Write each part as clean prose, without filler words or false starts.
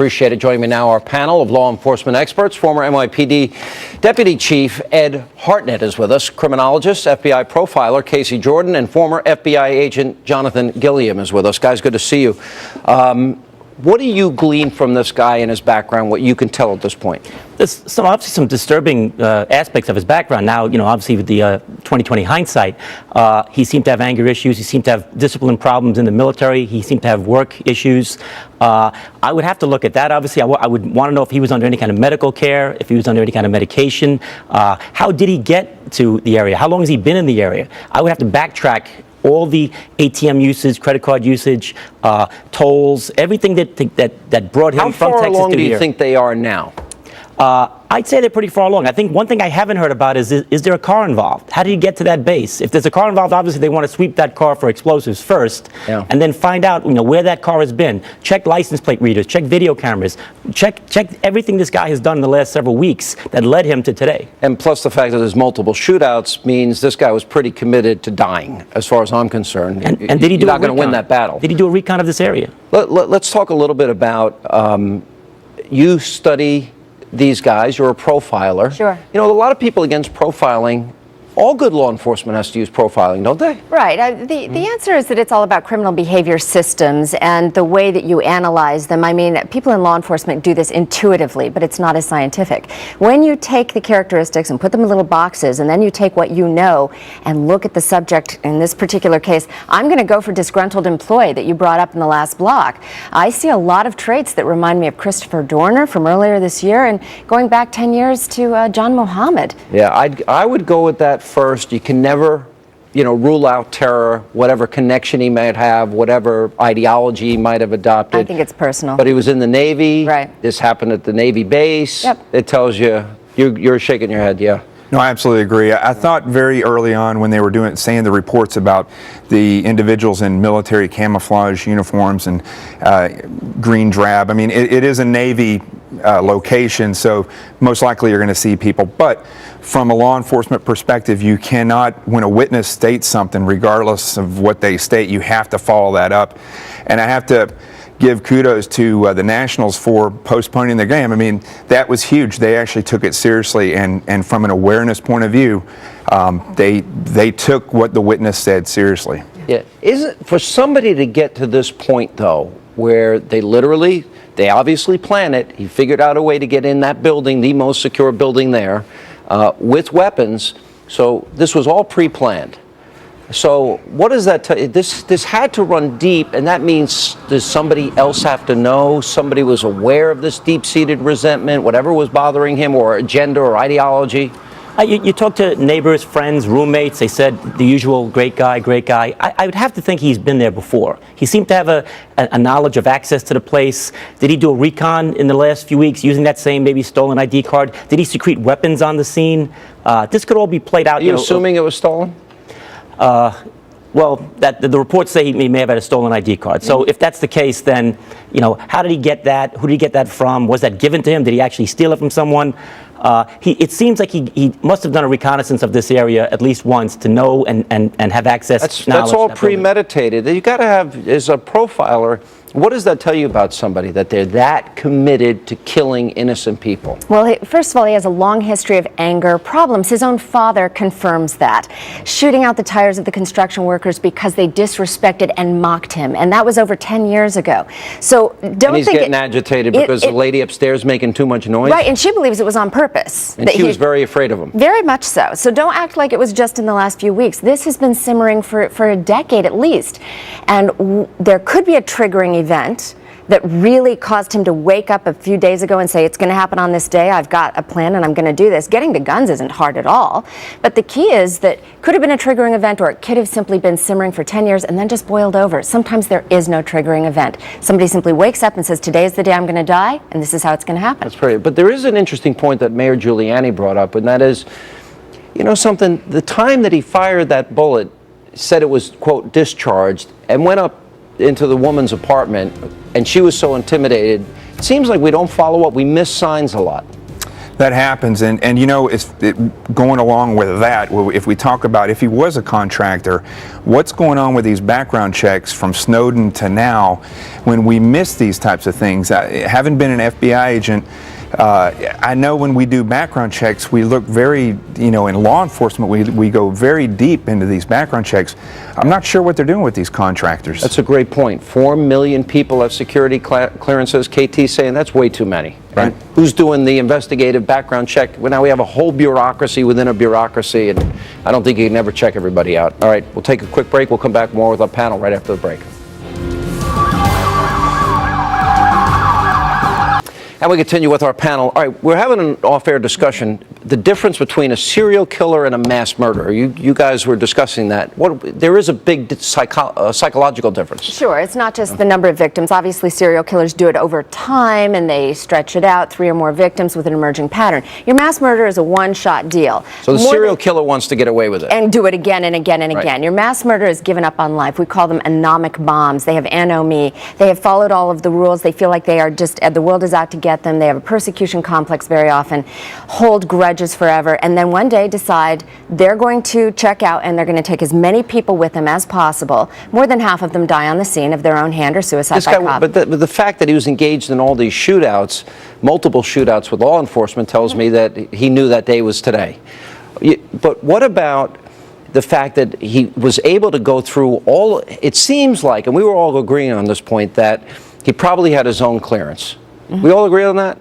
Appreciate it. Joining me now, our panel of law enforcement experts. Former NYPD Deputy Chief Ed Hartnett is with us. Criminologist, FBI profiler Casey Jordan, and former FBI agent Jonathan Gilliam is with us. Guys, good to see you. What do you glean from this guy and his background, what you can tell at this point? There's obviously some disturbing aspects of his background. Now, obviously with the 2020 hindsight, he seemed to have anger issues. He seemed to have discipline problems in the military. He seemed to have work issues. I would have to look at that. Obviously, I would want to know if he was under any kind of medical care, if he was under any kind of medication. How did he get to the area? How long has he been in the area? I would have to backtrack all the ATM usage, credit card usage, tolls, everything that brought him from Texas to here. How far along do you think they are now? I'd say they're pretty far along. I think one thing I haven't heard about is there a car involved? How do you get to that base? If there's a car involved, obviously they want to sweep that car for explosives first, and then find out where that car has been. Check license plate readers, check video cameras, check everything this guy has done in the last several weeks that led him to today. And plus the fact that there's multiple shootouts means this guy was pretty committed to dying, as far as I'm concerned. And did he do You're not going to win that battle. Did he do a recon of this area? Let's talk a little bit about you study these guys. You're a profiler. Sure. A lot of people against profiling. All good law enforcement has to use profiling, don't they? Right. The answer is that it's all about criminal behavior systems and the way that you analyze them. I mean, people in law enforcement do this intuitively, but it's not as scientific. When you take the characteristics and put them in little boxes, and then you take what you know and look at the subject, in this particular case, I'm going to go for disgruntled employee that you brought up in the last block. I see a lot of traits that remind me of Christopher Dorner from earlier this year, and going back 10 years to John Mohammed. Yeah, I would go with that first. You can never, rule out terror, whatever connection he might have, whatever ideology he might have adopted. I think it's personal. But he was in the Navy. Right. This happened at the Navy base. Yep. It tells you're shaking your head, yeah. No, I absolutely agree. I thought very early on when they were saying the reports about the individuals in military camouflage uniforms and green drab. I mean, it is a Navy location, so most likely you're going to see people. But from a law enforcement perspective, you cannot, when a witness states something, regardless of what they state, you have to follow that up. And I have to give kudos to the Nationals for postponing the game. I mean, that was huge. They actually took it seriously, and from an awareness point of view, they took what the witness said seriously. Yeah, isn't for somebody to get to this point though, where they obviously plan it. He figured out a way to get in that building, the most secure building there, with weapons. So this was all pre-planned. So what does that tell you? This had to run deep, and that means does somebody else have to know? Somebody was aware of this deep-seated resentment, whatever was bothering him, or agenda or ideology? You talk to neighbors, friends, roommates. They said the usual great guy, great guy. I would have to think he's been there before. He seemed to have a knowledge of access to the place. Did he do a recon in the last few weeks using that same maybe stolen ID card? Did he secrete weapons on the scene? This could all be played out. Are you assuming it was stolen? Well, the reports say he may have had a stolen ID card. So if that's the case, then, how did he get that? Who did he get that from? Was that given to him? Did he actually steal it from someone? It seems like he must have done a reconnaissance of this area at least once to know and have access. That's all premeditated. You got to have, as a profiler, what does that tell you about somebody, that they're that committed to killing innocent people? Well, first of all, he has a long history of anger problems. His own father confirms that. Shooting out the tires of the construction workers because they disrespected and mocked him. And that was over 10 years ago. So don't and he's think getting agitated because the lady upstairs making too much noise? Right, and she believes it was on purpose. And she was very afraid of him. Very much so. So don't act like it was just in the last few weeks. This has been simmering for a decade at least. And there could be a triggering event that really caused him to wake up a few days ago and say, it's going to happen on this day, I've got a plan and I'm going to do this. Getting the guns isn't hard at all. But the key is that could have been a triggering event, or it could have simply been simmering for 10 years and then just boiled over. Sometimes there is no triggering event. Somebody simply wakes up and says, today is the day I'm going to die, and this is how it's going to happen. That's great. But there is an interesting point that Mayor Giuliani brought up, and that is, something, the time that he fired that bullet, said it was, quote, discharged, and went up into the woman's apartment, and she was so intimidated. It seems like we don't follow up. We miss signs a lot. That happens, and you know, going along with that, if we talk about if he was a contractor, what's going on with these background checks from Snowden to now when we miss these types of things? Having been an FBI agent, I know when we do background checks, we look very, you know, in law enforcement, we go very deep into these background checks. I'm not sure what they're doing with these contractors. That's a great point. 4 million people have security clearances. KT's saying that's way too many. Right. And who's doing the investigative background check? Well, now we have a whole bureaucracy within a bureaucracy, and I don't think you can ever check everybody out. All right, we'll take a quick break. We'll come back more with our panel right after the break. And we continue with our panel. All right, we're having an off-air discussion. The difference between a serial killer and a mass murderer. You guys were discussing that. There is a big psychological difference. Sure, it's not just the number of victims. Obviously, serial killers do it over time, and they stretch it out, 3 or more victims with an emerging pattern. Your mass murder is a one-shot deal. So the serial killer wants to get away with it. And do it again and again and again. Your mass murderer has given up on life. We call them anomic bombs. They have anomie. They have followed all of the rules. They feel like they are just, the world is out to get them. They have a persecution complex very often, hold grudges forever, and then one day decide they're going to check out and they're going to take as many people with them as possible. More than half of them die on the scene of their own hand or suicide by cop. But the fact that he was engaged in all these shootouts, multiple shootouts with law enforcement, tells me that he knew that day was today. But what about the fact that he was able to go through all, it seems like, and we were all agreeing on this point, that he probably had his own clearance. We all agree on that?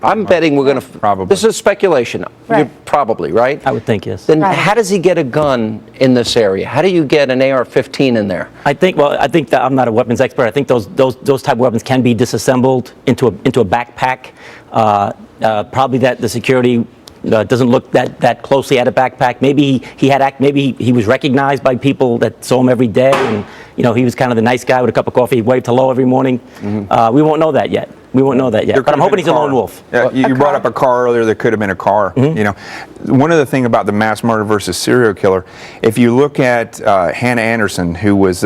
I'm betting we're going to... Probably. This is speculation. Right. You're probably, right? I would think, yes. Then how does he get a gun in this area? How do you get an AR-15 in there? I think that I'm not a weapons expert. I think those type of weapons can be disassembled into a backpack. Probably that the security doesn't look that closely at a backpack. Maybe he was recognized by people that saw him every day, and you know, he was kind of the nice guy with a cup of coffee, waved hello every morning. We won't know that yet. We won't know that yet. But I'm hoping he's a lone wolf. Yeah, you brought up a car earlier. There could have been a car. You know, one of the things about the mass murder versus serial killer, if you look at Hannah Anderson, who was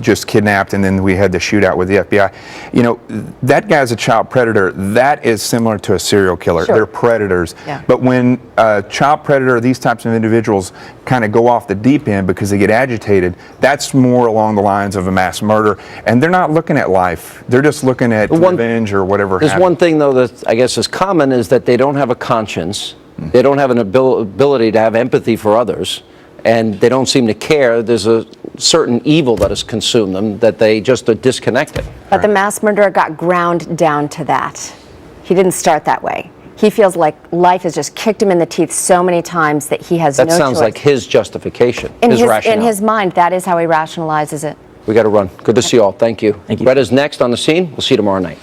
just kidnapped, and then we had the shootout with the FBI. You know, that guy's a child predator. That is similar to a serial killer. Sure. They're predators. Yeah. But when a child predator, these types of individuals kind of go off the deep end because they get agitated, that's more along the lines of a mass murder. And they're not looking at life. They're just looking at revenge or whatever. There's one thing, though, that I guess is common, is that they don't have a conscience. They don't have an ability to have empathy for others, and they don't seem to care. There's a certain evil that has consumed them that they just are disconnected. But the mass murderer got ground down to that. He didn't start that way. He feels like life has just kicked him in the teeth so many times that he has no choice. That sounds like his justification, his rationale. In his mind, that is how he rationalizes it. We got to run. Good to see you all. Thank you. Thank you. Retta's next on the scene. We'll see you tomorrow night.